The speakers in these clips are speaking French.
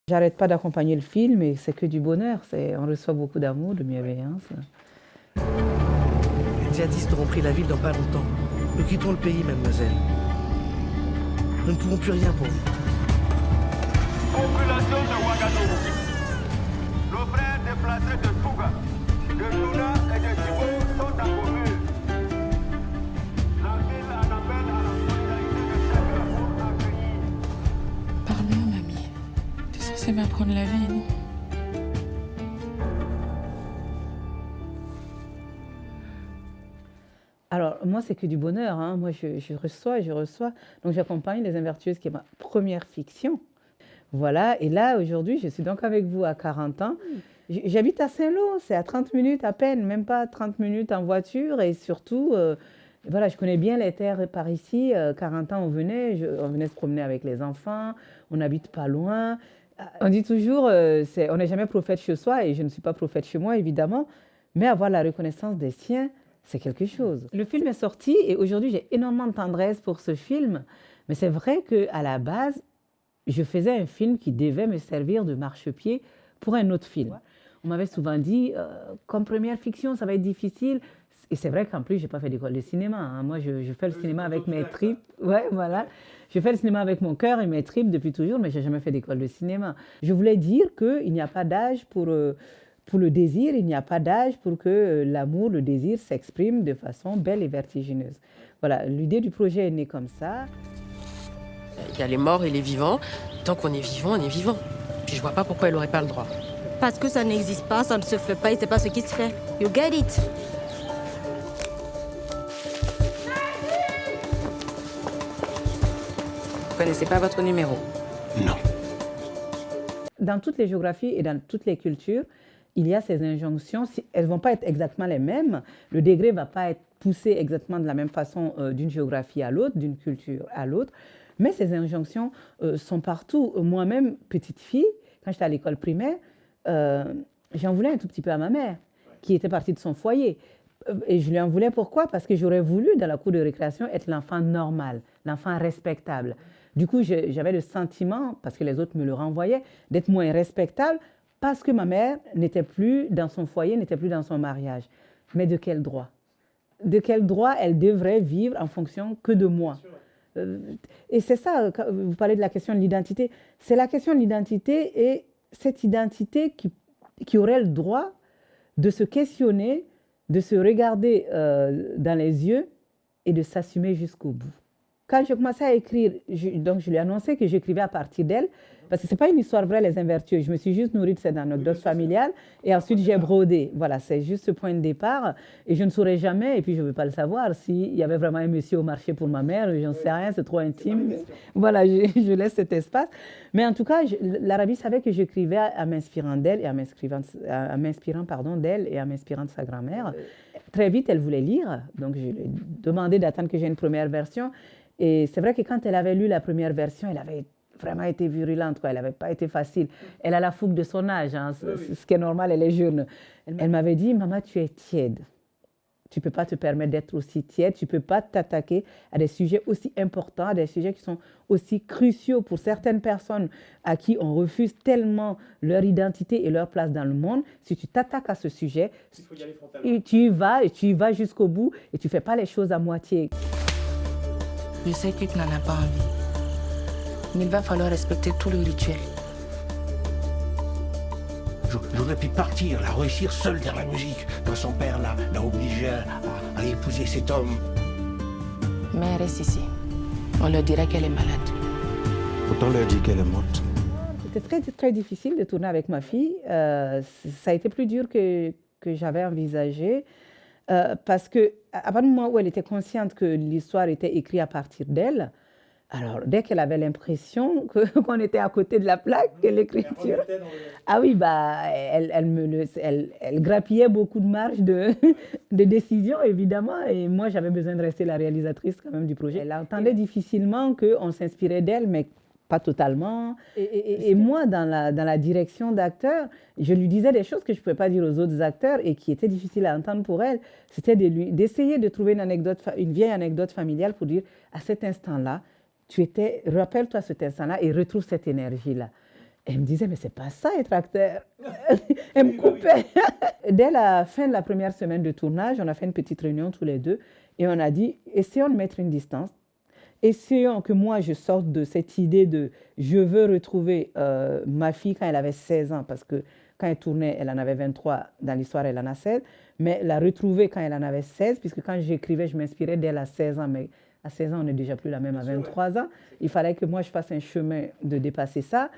J'arrête pas d'accompagner le film et c'est que du bonheur. On reçoit beaucoup d'amour, de bienveillance. Les djihadistes auront pris la ville dans pas longtemps. Nous quittons le pays, mademoiselle. Nous ne pouvons plus rien pour vous. Population de Ouagadougou. Nos frères déplacés de Touga, de Luna et de Djibo sont à commune. La ville en appelle à la solidarité de chacun pour accueillir. Parle-moi, mamie. T'es censée m'apprendre la vie, non? Alors, moi, c'est que du bonheur. Hein. Moi, je reçois. Donc, j'accompagne Les Invertueuses, qui est ma première fiction. Voilà. Et là, aujourd'hui, je suis donc avec vous à 40 ans. J'habite à Saint-Lô. C'est à 30 minutes à peine, même pas 30 minutes en voiture. Et surtout, voilà, je connais bien les terres par ici. 40 ans, on venait se promener avec les enfants. On n'habite pas loin. On dit toujours, on n'est jamais prophète chez soi. Et je ne suis pas prophète chez moi, évidemment. Mais avoir la reconnaissance des siens, c'est quelque chose. Le film est sorti et aujourd'hui, j'ai énormément de tendresse pour ce film. Mais c'est vrai qu'à la base, je faisais un film qui devait me servir de marchepied pour un autre film. On m'avait souvent dit, comme première fiction, ça va être difficile. Et c'est vrai qu'en plus, je n'ai pas fait d'école de cinéma. Hein. Moi, je fais le cinéma avec mes tripes. Ouais, voilà. Je fais le cinéma avec mon cœur et mes tripes depuis toujours, mais je n'ai jamais fait d'école de cinéma. Je voulais dire qu'il n'y a pas d'âge pour le désir, il n'y a pas d'âge pour que l'amour, le désir s'exprime de façon belle et vertigineuse. Voilà, l'idée du projet est née comme ça. Il y a les morts et les vivants. Tant qu'on est vivant, on est vivant. Puis je vois pas pourquoi elle n'aurait pas le droit. Parce que ça n'existe pas, ça ne se fait pas et c'est pas ce qui se fait. You get it? Vous connaissez pas votre numéro? Non. Dans toutes les géographies et dans toutes les cultures, il y a ces injonctions. Elles ne vont pas être exactement les mêmes. Le degré ne va pas être poussé exactement de la même façon d'une géographie à l'autre, d'une culture à l'autre. Mais ces injonctions sont partout. Moi-même, petite fille, quand j'étais à l'école primaire, j'en voulais un tout petit peu à ma mère, qui était partie de son foyer. Et je lui en voulais pourquoi? Parce que j'aurais voulu, dans la cour de récréation, être l'enfant normal, l'enfant respectable. Du coup, j'avais le sentiment, parce que les autres me le renvoyaient, d'être moins respectable parce que ma mère n'était plus dans son foyer, n'était plus dans son mariage. Mais de quel droit? De quel droit elle devrait vivre en fonction que de moi? Et c'est ça, quand vous parlez de la question de l'identité, c'est la question de l'identité et cette identité qui aurait le droit de se questionner, de se regarder dans les yeux et de s'assumer jusqu'au bout. Quand j'ai commencé à écrire, donc je lui ai annoncé que j'écrivais à partir d'elle, parce que ce n'est pas une histoire vraie, Les Invertueux. Je me suis juste nourrie de cette anecdote familiale et ensuite j'ai brodé. Voilà, c'est juste ce point de départ. Et je ne saurais jamais, et puis je ne veux pas le savoir, s'il y avait vraiment un monsieur au marché pour ma mère, j'en sais rien, c'est trop intime. Voilà, je laisse cet espace. Mais en tout cas, l'Arabie savait que j'écrivais en m'inspirant d'elle et en m'inspirant d'elle et en m'inspirant de sa grand-mère. Très vite, elle voulait lire, donc je lui ai demandé d'attendre que j'ai une première version. Et c'est vrai que quand elle avait lu la première version, elle avait vraiment été virulente, quoi. Elle n'avait pas été facile. Elle a la fougue de son âge, hein. Ce qui est normal, elle est jeune. Elle m'avait dit, maman, tu es tiède. Tu ne peux pas te permettre d'être aussi tiède, tu ne peux pas t'attaquer à des sujets aussi importants, à des sujets qui sont aussi cruciaux pour certaines personnes à qui on refuse tellement leur identité et leur place dans le monde. Si tu t'attaques à ce sujet, tu y vas jusqu'au bout et tu ne fais pas les choses à moitié. Je sais que tu n'en as pas envie. Mais il va falloir respecter tout le rituel. J'aurais pu partir, la réussir seule dans la musique. Mais son père l'a obligée à épouser cet homme. Mais elle reste ici. On leur dira qu'elle est malade. Autant leur dire qu'elle est morte. C'était très, très difficile de tourner avec ma fille. Ça a été plus dur que j'avais envisagé. Parce qu'à partir du moment où elle était consciente que l'histoire était écrite à partir d'elle, alors dès qu'elle avait l'impression qu'on était à côté de la plaque, que l'écriture... Ah oui, elle grappillait beaucoup de marge de décision, évidemment, et moi j'avais besoin de rester la réalisatrice quand même du projet. Elle entendait difficilement qu'on s'inspirait d'elle, mais pas totalement. Et moi, dans la direction d'acteur, je lui disais des choses que je ne pouvais pas dire aux autres acteurs et qui étaient difficiles à entendre pour elle. C'était d'essayer de trouver une vieille anecdote familiale pour dire, à cet instant-là, rappelle-toi cet instant-là et retrouve cette énergie-là. Elle me disait, mais c'est pas ça être acteur. Elle me coupait. Dès la fin de la première semaine de tournage, on a fait une petite réunion tous les deux et on a dit, essayons de mettre une distance. Essayons que moi, je sorte de cette idée de je veux retrouver ma fille quand elle avait 16 ans, parce que quand elle tournait, elle en avait 23, dans l'histoire, elle en a 16, mais la retrouver quand elle en avait 16, puisque quand j'écrivais, je m'inspirais d'elle à 16 ans, mais à 16 ans, on n'est déjà plus la même à 23 ans. Il fallait que moi, je fasse un chemin de dépasser ça.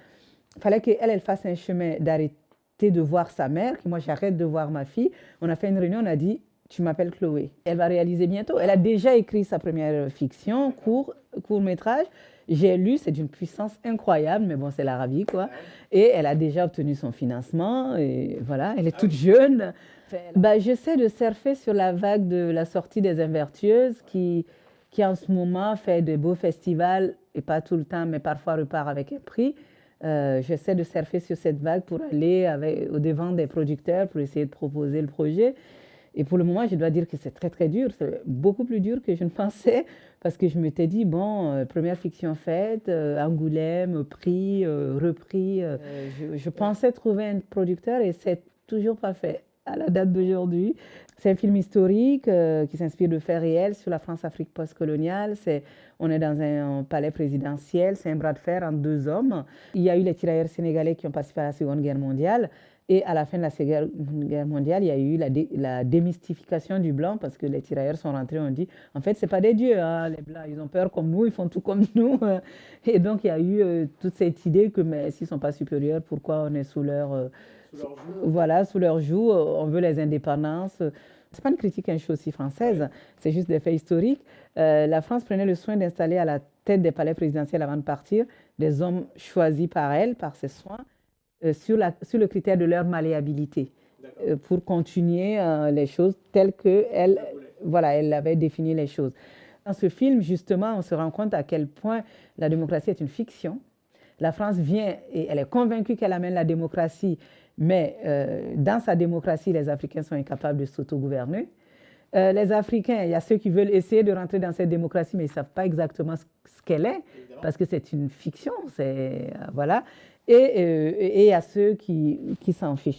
Il fallait qu'elle, elle fasse un chemin d'arrêter de voir sa mère, que moi, j'arrête de voir ma fille. On a fait une réunion, on a dit, tu m'appelles Chloé. Elle va réaliser bientôt. Elle a déjà écrit sa première fiction, court-métrage. J'ai lu, c'est d'une puissance incroyable, mais bon, c'est l'Arabie, quoi. Et elle a déjà obtenu son financement, et voilà, elle est toute jeune. J'essaie de surfer sur la vague de la sortie des Invertueuses, qui en ce moment fait de beaux festivals, et pas tout le temps, mais parfois repart avec un prix. J'essaie de surfer sur cette vague pour aller au-devant des producteurs, pour essayer de proposer le projet. Et pour le moment, je dois dire que c'est très, très dur. C'est beaucoup plus dur que je ne pensais, parce que je m'étais dit, bon, première fiction faite, Angoulême, prix, repris. Je pensais trouver un producteur et c'est toujours pas fait à la date d'aujourd'hui. C'est un film historique qui s'inspire de faits réels sur la France-Afrique post-coloniale. On est dans un palais présidentiel, c'est un bras de fer entre deux hommes. Il y a eu les tirailleurs sénégalais qui ont participé à la Seconde Guerre mondiale. Et à la fin de la Seconde Guerre mondiale, il y a eu la démystification du blanc, parce que les tirailleurs sont rentrés, on dit, en fait, ce n'est pas des dieux, hein, les blancs, ils ont peur comme nous, ils font tout comme nous. Et donc, il y a eu toute cette idée que, mais s'ils ne sont pas supérieurs, pourquoi on est sous leur joug, on veut les indépendances. Ce n'est pas une critique aussi française, c'est juste des faits historiques. La France prenait le soin d'installer à la tête des palais présidentiels avant de partir des hommes choisis par elle, par ses soins, sur le critère de leur malléabilité, pour continuer les choses telles qu'elle avait défini les choses. Dans ce film, justement, on se rend compte à quel point la démocratie est une fiction. La France vient et elle est convaincue qu'elle amène la démocratie, mais dans sa démocratie, les Africains sont incapables de s'autogouverner. Les Africains, il y a ceux qui veulent essayer de rentrer dans cette démocratie, mais ils ne savent pas exactement ce qu'elle est, parce que c'est une fiction. Voilà. Et il y a ceux qui s'en fichent.